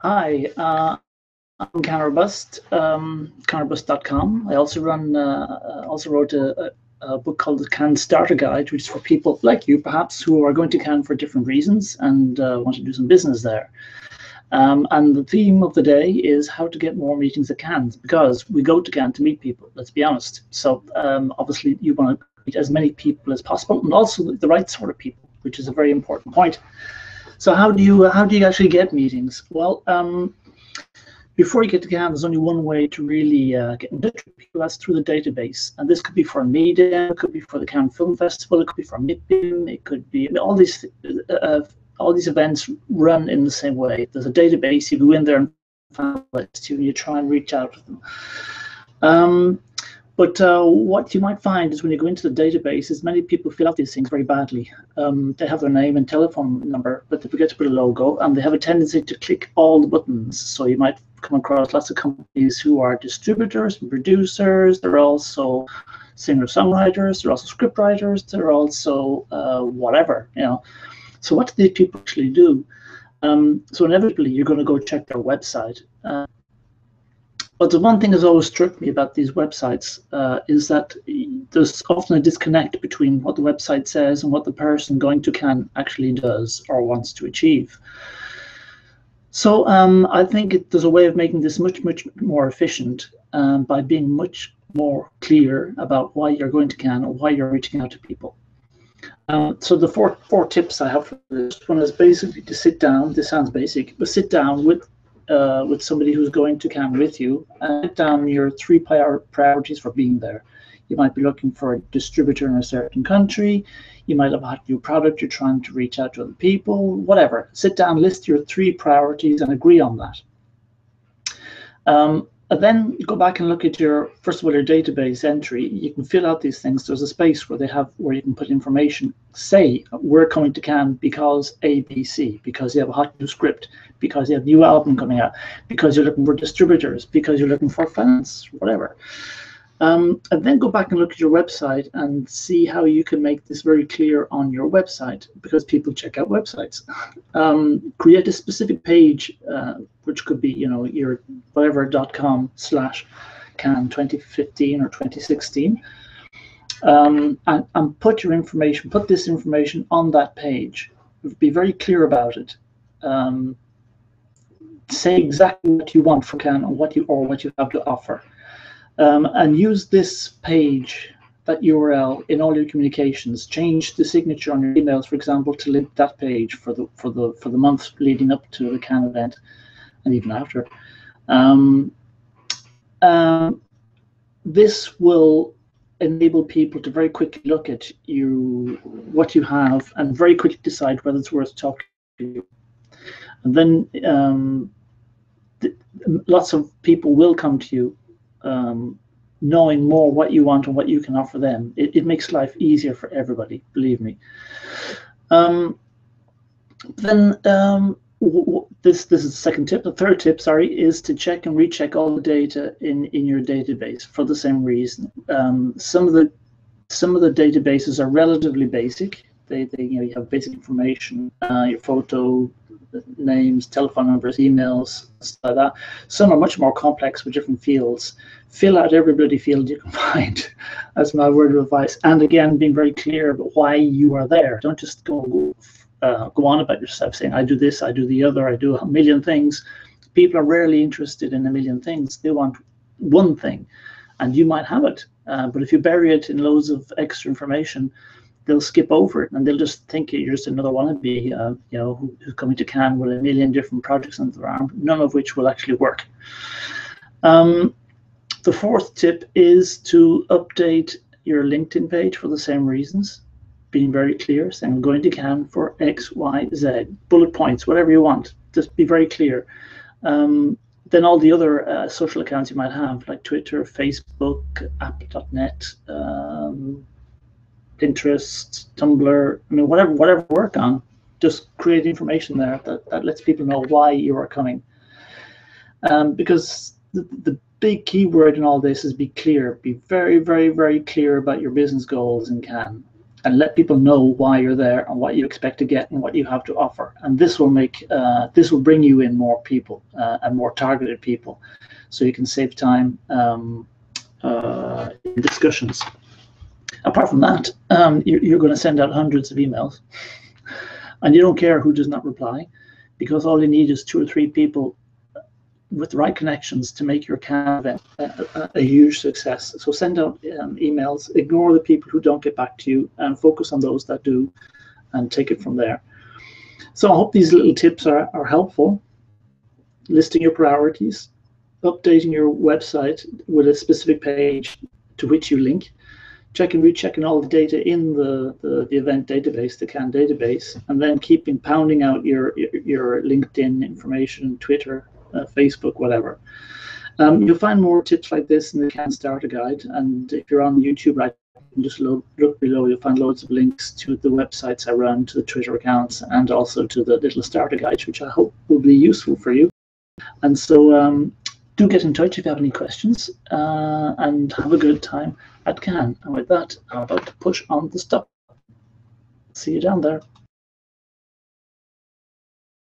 Hi, I'm Can Robust, canrobust.com. I also wrote a book called the Can Starter Guide, which is for people like you, perhaps, who are going to Can for different reasons and want to do some business there. And the theme of the day is how to get more meetings at Cannes, because we go to Cannes to meet people, let's be honest. So obviously you want to meet as many people as possible, and also the right sort of people, which is a very important point. So how do you actually get meetings? Well, before you get to Cannes, there's only one way to really get in touch with people. That's through the database, and this could be for a meeting, it could be for the Cannes Film Festival, it could be for MIPIM, it could be all these events run in the same way. There's a database. You go in there and find a list, and you try and reach out to them. But what you might find is when you go into the database is many people fill out these things very badly. They have their name and telephone number, but they forget to put a logo, and they have a tendency to click all the buttons. So you might come across lots of companies who are distributors and producers. They're also singer-songwriters. They're also scriptwriters. They're also whatever, you know. So what do these people actually do? So inevitably, you're going to go check their website. But the one thing that's always struck me about these websites is that there's often a disconnect between what the website says and what the person going to Cannes actually does or wants to achieve. So I think there's a way of making this much more efficient by being much more clear about why you're going to Cannes or why you're reaching out to people. So the four tips I have for this one is basically to sit down. This sounds basic, but sit down with somebody who's going to Cannes with you and write down your three priorities for being there. You might be looking for a distributor in a certain country. You might have a new product. You're trying to reach out to other people. Whatever. Sit down, list your three priorities, and agree on that. And then go back and look at your, first of all, your database entry. You can fill out these things. There's a space where you can put information. Say, we're coming to Cannes because ABC, because you have a hot new script, because you have a new album coming out, because you're looking for distributors, because you're looking for fans, whatever. And then go back and look at your website and see how you can make this very clear on your website, because people check out websites. Create a specific page, which could be, you know, your whatever.com/Cannes 2015 or 2016, and put this information on that page. Be very clear about it. Say exactly what you want from Cannes and what you have to offer. And use this page, that URL, in all your communications. Change the signature on your emails, for example, to link that page for the month leading up to the Cannes event, and even after. This will enable people to very quickly look at what you have, and very quickly decide whether it's worth talking to you. And then lots of people will come to you, knowing more what you want and what you can offer them. It makes life easier for everybody, believe me. This is the second tip. The third tip, sorry, is to check and recheck all the data in your database for the same reason. Some of the databases are relatively basic. They you have basic information, your photo, names, telephone numbers, emails, stuff like that. Some are much more complex with different fields. Fill out every bloody field you can find. That's my word of advice. And again, being very clear about why you are there. Don't just go on about yourself saying, I do this, I do the other, I do a million things. People are rarely interested in a million things. They want one thing, and you might have it. But if you bury it in loads of extra information, they'll skip over it, and they'll just think you're just another wannabe, you know, who's coming to Cannes with a million different projects under their arm, none of which will actually work. The fourth tip is to update your LinkedIn page for the same reasons. Being very clear, saying I'm going to Cannes for X, Y, Z, bullet points, whatever you want. Just be very clear. Then all the other social accounts you might have, like Twitter, Facebook, Apple.net, Pinterest, Tumblr, I mean, whatever work on, just create information there that lets people know why you are coming. Because the big keyword in all this is be clear. Be very, very, very clear about your business goals in Cannes. and let people know why you're there and what you expect to get and what you have to offer. And this will make this will bring you in more people and more targeted people, so you can save time in discussions. Apart from that, you're going to send out hundreds of emails, and you don't care who does not reply, because all you need is 2 or 3 people with the right connections to make your CAN event a huge success. So send out emails, ignore the people who don't get back to you, and focus on those that do, and take it from there. So I hope these little tips are helpful. Listing your priorities, updating your website with a specific page to which you link, rechecking all the data in the event database, the CAN database, and then pounding out your LinkedIn information, Twitter, Facebook, whatever. You'll find more tips like this in the CAN Starter Guide, and if you're on YouTube right now, you can just look below. You'll find loads of links to the websites I run, to the Twitter accounts, and also to the little starter guides, which I hope will be useful for you. And so do get in touch if you have any questions, and have a good time at CAN. And with that, I'm about to push on the stop. See you down there.